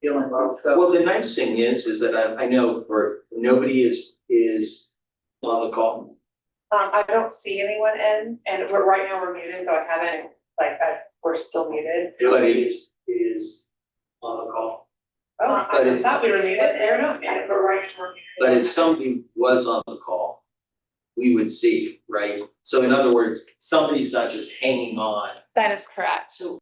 feeling well. So Well, the nice thing is that I know for nobody is on the call. I don't see anyone in, and right now we're muted, so I haven't, we're still muted. Nobody is on the call. Oh, I thought we were muted, they're not muted, but right now we're muted. But if somebody was on the call, we would see, right? So in other words, somebody's not just hanging on. That is correct. So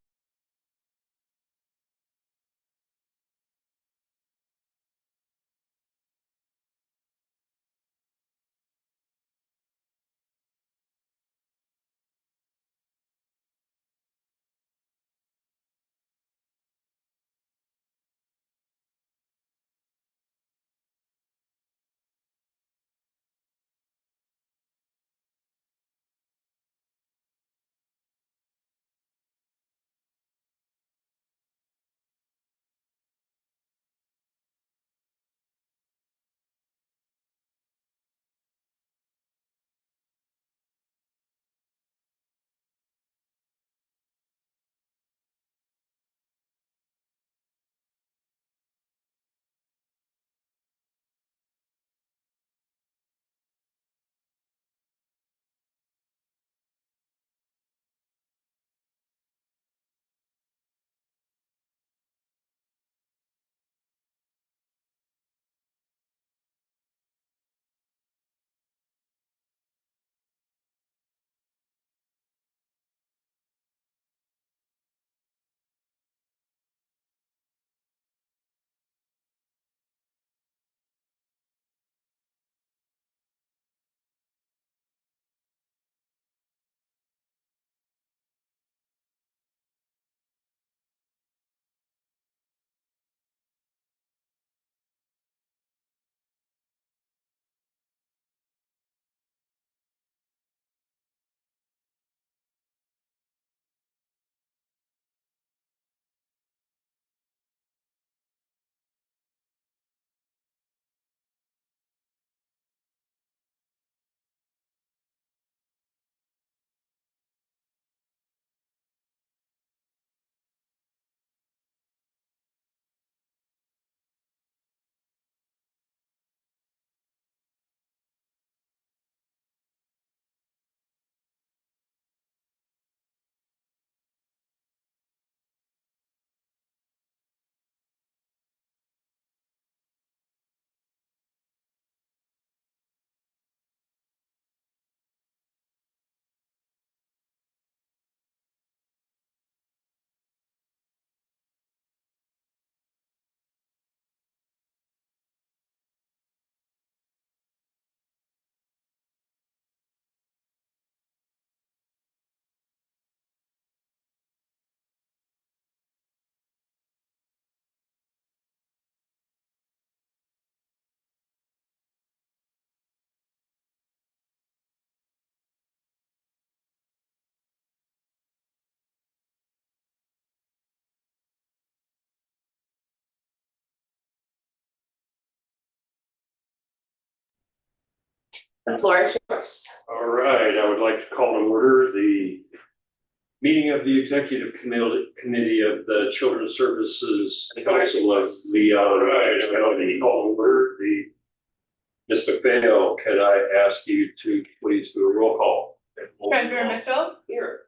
The floor is yours. All right, I would like to call to order the meeting of the Executive Committee of the Children's Services Council of Leon County. Call to order the Ms. McPhail, could I ask you to please do a roll call? Treasurer Mitchell. Here.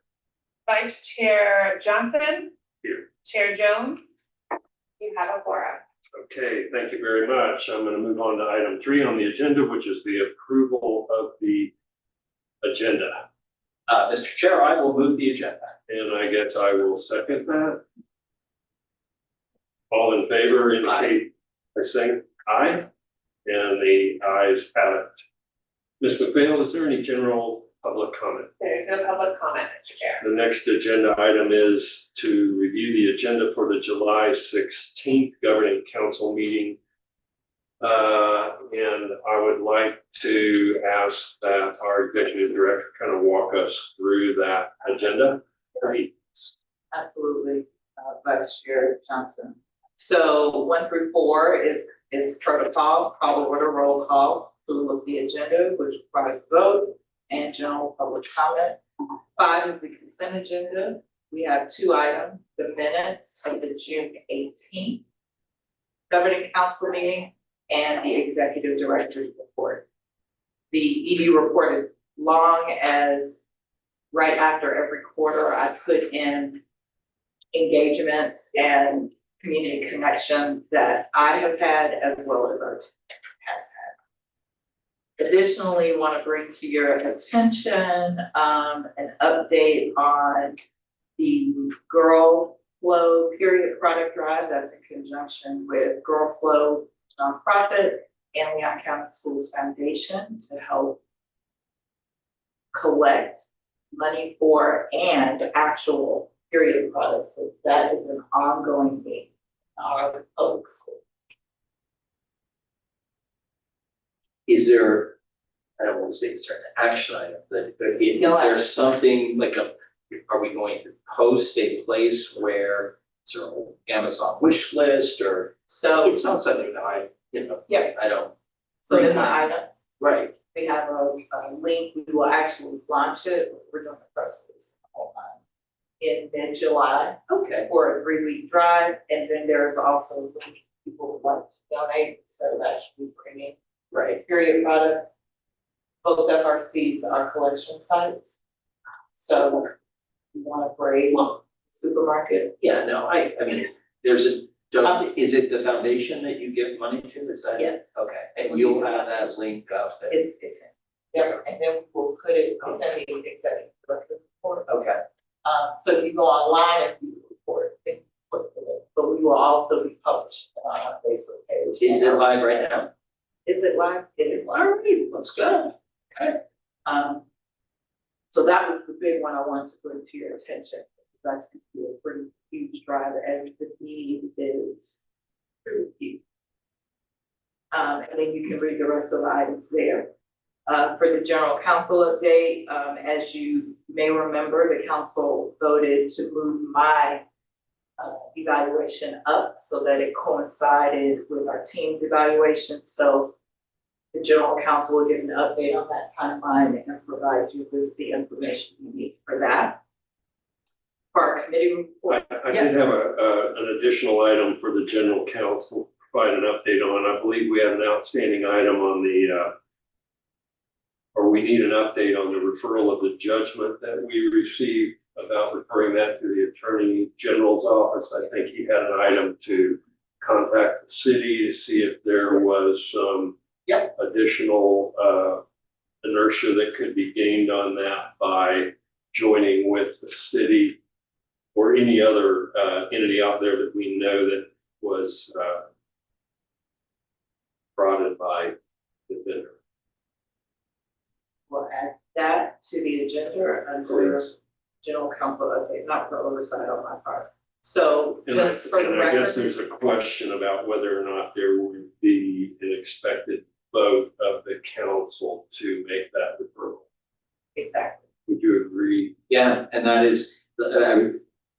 Vice Chair Johnson. Here. Chair Jones. You have a quorum. Okay, thank you very much. I'm going to move on to item 3 on the agenda, which is the approval of the agenda. Mr. Chair, I will move the agenda. And I guess I will second that. All in favor indicate by saying aye, and the ayes have it. Ms. McPhail, is there any general public comment? There is no public comment, Mr. Chair. The next agenda item is to review the agenda for the July 16th Governing Council meeting. And I would like to ask that our executive director kind of walk us through that agenda. absolutely, Vice Chair Johnson. So 1 through 4 is protocol, call to order, roll call, approval of the agenda, which requires vote and general public comment. 5 is the consent agenda. We have 2 items, the minutes of the June 18th governing council meeting and the executive director's report. The ED report is long as right after every quarter, I put in engagements and community connections that I have had as well as our team has had. Additionally, want to bring to your attention an update on the Girl Flow period product drive that's in conjunction with Girl Flow nonprofit and Leon County Schools Foundation to help collect money for and actual period products. So that is an ongoing thing in our public school. Is there, I don't want to say it's an action item, but is No there action. something like are we going to post a place where it's an Amazon wish list or? So, It's not something that I, yeah, I don't, so in the item, right, we have a link, we will actually launch it, we're doing a press release in mid-July okay, for a 3-week drive, and then there's also a link people would like to donate, so that should be bringing right. period product. Both FRCs are collection sites, so you want to brave supermarket. Yeah, no, I mean, is it the foundation that you give money to, is that? Yes. Okay, and you'll have that link up there. It's in there, and then we'll put it, it's in the executive director report. Okay, So if you go online and view the report, then click the link, but we will also be publishing it on our Facebook page. is it live right now? Is it live? It is live. All right, let's go. So that was the big one I wanted to bring to your attention. That's gonna be a pretty huge drive as the need is pretty huge. And then you can read the rest of the items there. For the general council update, as you may remember, the council voted to move my evaluation up so that it coincided with our team's evaluation. So the general council will give an update on that timeline and provide you with the information you need for that. For our committee report, I did have an additional item for the general council, to provide an update on. I believe we have an outstanding item on the, or we need an update on the referral of the judgment that we received about referring that to the Attorney General's office. I think he had an item to contact the city to see if there was some additional inertia that could be gained on that by joining with the city or any other entity out there that we know that was brought in by the vendor. we'll add that to the agenda under Please. general council update, not for oversight on my part. So And just for the I guess record, there's a question about whether or not there would be an expected vote of the council to make that referral. exactly. Would you agree? Yeah, and that is, I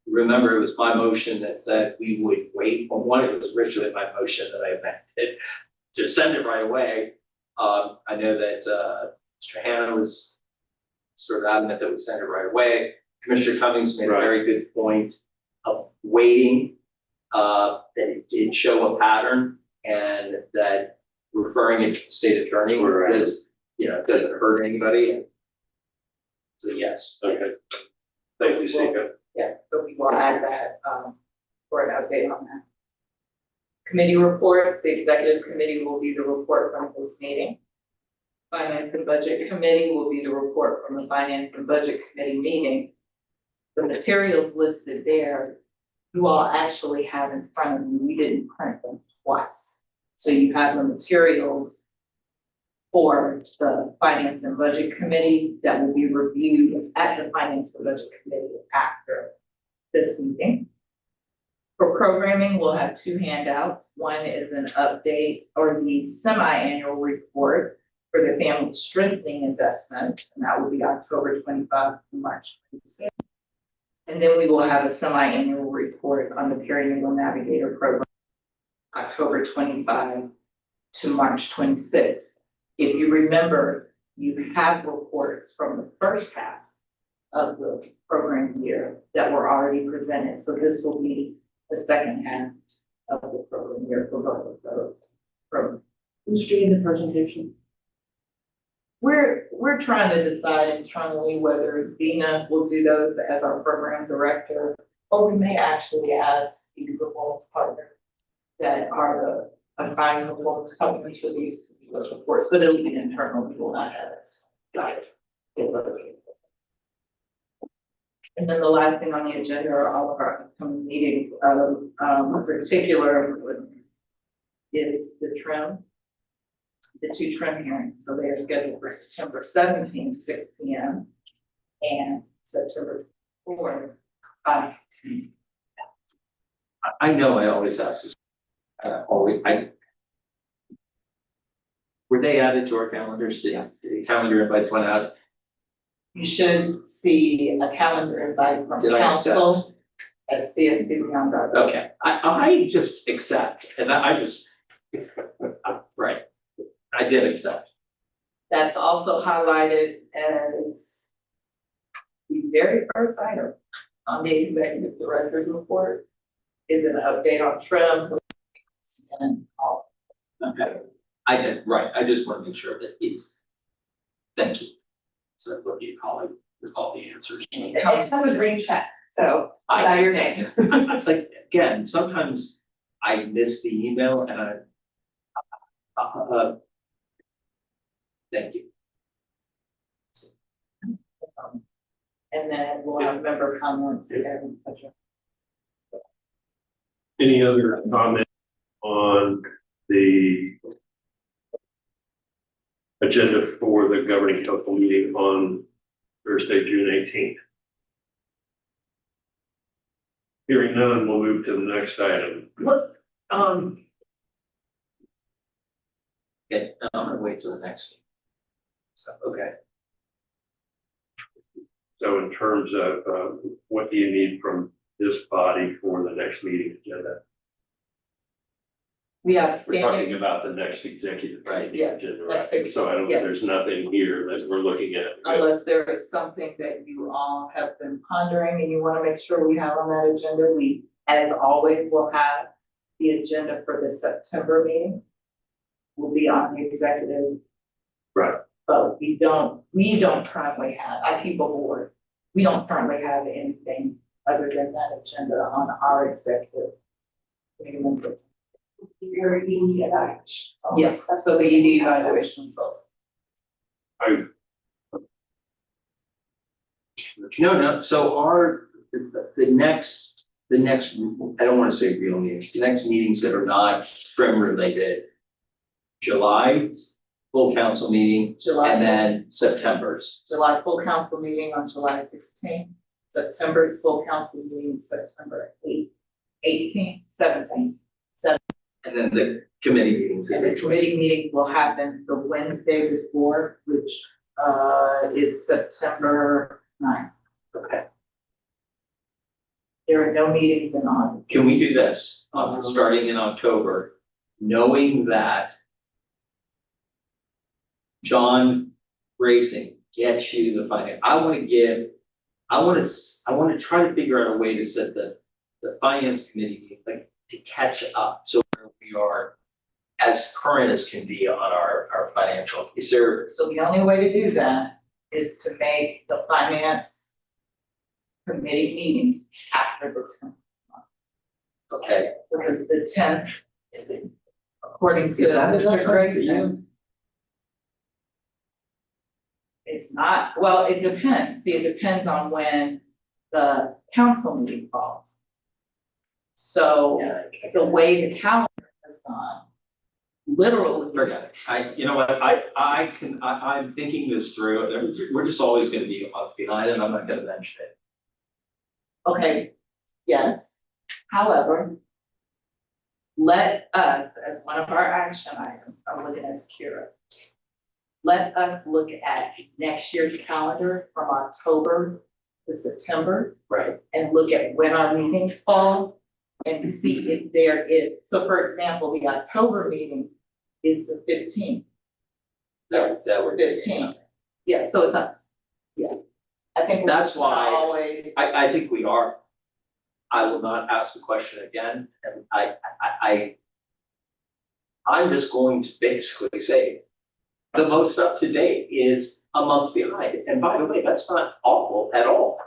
remember it was my motion that said we would wait, well, one, it was originally my motion that I amended to send it right away. I know that Mr. Hannah was sort of adamant that we send it right away. Commissioner Cummings made a very good point of waiting, that it did show a pattern and that referring it to the state attorney because, it doesn't hurt anybody. So yes. Okay. Thank you, Sika. Yeah, but we will add that, for an update on that. Committee reports, the executive committee will be the report from this meeting. Finance and Budget Committee will be the report from the Finance and Budget Committee meeting. The materials listed there, you all actually have in front of you. We didn't print them twice. So you have the materials for the Finance and Budget Committee that will be reviewed at the Finance and Budget Committee after this meeting. For programming, we'll have 2 handouts. One is an update or the semi-annual report for the family strengthening investment, and that will be October 25 to March 26. And then we will have a semi-annual report on the perinatal navigator program, October 25 to March 26. If you remember, you have reports from the first half of the program year that were already presented. So this will be the second half of the program year for both of those programs. Who's doing the presentation? We're trying to decide internally whether Dina will do those as our program director, or we may actually ask the performance partner that are the assigned performance companies for these to do those reports, but it'll be internal, we will not have it. Got it. And then the last thing on the agenda are all of our upcoming meetings, particular is the trim. The two trim hearings, so they are scheduled for September 17th, 6 p.m. and September 4th, 5 p.m. I know I always ask this, were they added to our calendars? Yes. The calendar invites went out. You should see a calendar invite from Did I council at CSC Beyond. Okay, I just accept, and I just, right, I did accept. That's also highlighted as the very first item on the executive director's report is an update on trim and all. Okay, I did, right, I just want to make sure that it's, thank you. So what do you call it, with all the answers? It's on the green check, so I without your name. I like, again, sometimes I miss the email and thank you. And then we'll have member comments and. Any other comment on the agenda for the governing council meeting on Thursday, June 18th? Hearing none, we'll move to the next item. What, okay, I'm gonna wait till the next meeting. So, okay. So in terms of what do you need from this body for the next meeting agenda? We have We're standing, talking about the next executive. Right, yes, agenda, next right? So I don't, yes. there's nothing here that we're looking at. unless there is something that you all have been pondering and you want to make sure we have on that agenda, we, as always, will have the agenda for the September meeting. Will be on the executive. Right. But we don't currently have, I keep a board, we don't currently have anything other than that agenda on our executive. meeting. Your ED evaluation. Yes, so the ED evaluation results. No, so the next, I don't want to say real meetings, the next meetings that are not trim related. July's full council meeting, and then September's. July full council meeting on July 16th, September's full council meeting, September 18th, 17th. And then the committee meetings. And the committee meeting will happen the Wednesday before, which is September 9th. Okay. There are no meetings in August. Can we do this, starting in October, knowing that John Racing gets you the finance? I want to try to figure out a way to set the finance committee, like, to catch up. So we are as current as can be on our financial. Is there, So the only way to do that is to make the finance committee meetings after the 10th. okay, Because the 10th, according to Is that Mr. for you? Grayson, it's not, well, it depends. See, it depends on when the council meeting falls. So the way the calendar has gone, literally, forget it. You know what, I'm thinking this through. We're just always gonna be up behind and I'm not gonna mention it. okay, yes. However, let us, as one of our action items, I'm looking at Kira. Let us look at next year's calendar from October to September Right. and look at when our meetings fall and see if there is, so for example, the October meeting is the 15th. That would be 15. Yeah, so it's not, yeah. I think That's why always. I think we are. I will not ask the question again, and I'm just going to basically say, the most up to date is a month behind. And by the way, that's not awful at all.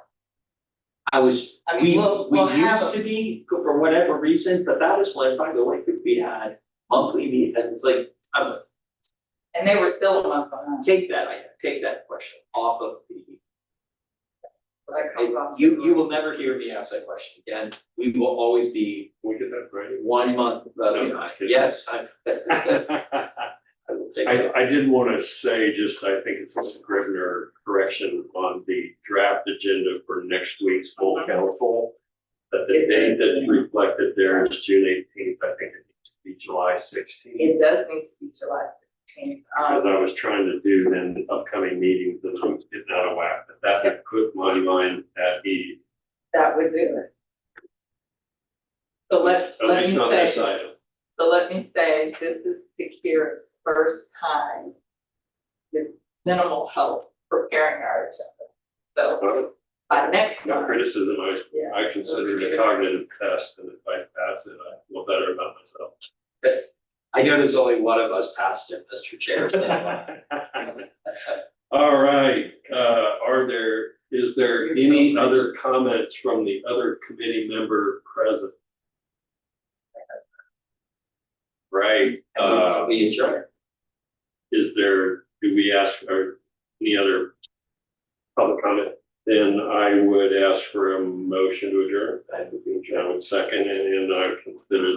I mean, we'll we have used to be, for whatever reason, but that is when, by the way, we had monthly meetings. It's like, and they were still a month behind. take that question off of the, That comes off the- you will never hear me ask that question again. We will always be We get that right. 1 month behind. Yes, I will take that. I did want to say, just, I think it's a Scrivener correction on the draft agenda for next week's full council. That the date that's reflected there is June 18th. I think it needs to be July 16th. It does need to be July 15th. Because I was trying to do then upcoming meetings and I was getting out of whack, but that had put my mind at ease. That would do it. So At let least me on this say, item. so let me say, this is Takira's first time with minimal help preparing our agenda. So by next No month, criticism, Yeah. I consider it a cognitive test, and if I pass it, I feel better about myself. I noticed only one of us passed it, Mr. Chair. All right, is there any other comments from the other committee member present? Right, We adjourn. do we ask, or any other public comment? Then I would ask for a motion to adjourn. I would second, and I would consider